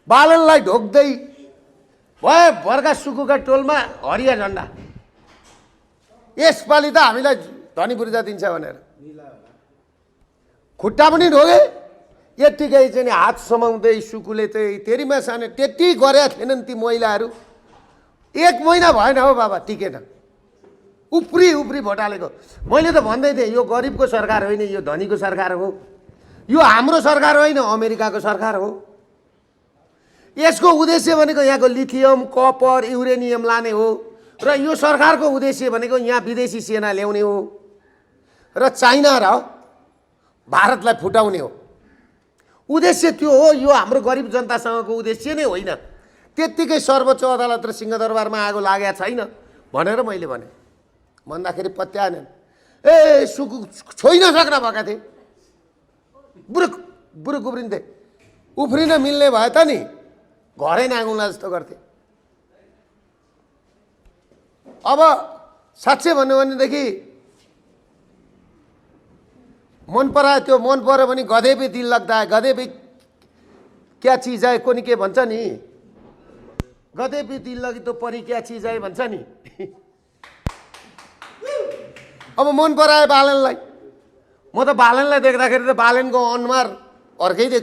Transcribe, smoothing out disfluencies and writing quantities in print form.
बालनलाई ढोक्दै भयो बर्खा सुकुका टोलमा हरिया झन्डा। यसपालि त हामीलाई धनी पूर्जा दिन्छ भनेर खुट्टा पनि ढोगे। यत्तिकै चाहिँ हात समाउँदै सुकुले चाहिँ तेरीमा सानो त्यति गरेका थिएनन् ती महिलाहरू। 1 महिना भएन हो बाबा, टिकेन। उफ्री भोट हालेको। मैले त भन्दै थिएँ यो गरिबको सरकार होइन, यो धनीको सरकार हो, यो हाम्रो सरकार होइन, अमेरिकाको सरकार हो। यसको उद्देश्य भनेको यहाँको लिथियम, कपर, युरेनियम लाने हो र यो सरकारको उद्देश्य भनेको यहाँ विदेशी सेना ल्याउने हो र चाइना र भारतलाई फुटाउने हो। उद्देश्य त्यो हो। यो हाम्रो गरिब जनतासँगको उद्देश्य नै होइन। त्यत्तिकै सर्वोच्च अदालत र सिंहदरबारमा आगो लागेको छैन भनेर मैले भने भन्दाखेरि पत्याएनन्। ए सुकु छोइन सक्न भएका थिए, बुरुक उफ्रिन्थे। उफ्रिन मिल्ने भए त नि घरै नागौँला जस्तो गर्थे। अब साँच्चै भन्नु भनेदेखि मन परायो, त्यो मन पर्यो भने गधे पे दिल लाग्दा है, गधे पे क्या चीज है कोनी के भन्छ नि, गधे पे दिल लगी तो परी क्या चीज है भन्छ नि। अब मन परायो बालनलाई। म त बालनलाई देख्दाखेरि त बालनको अनुहार अर्कै देख्छु।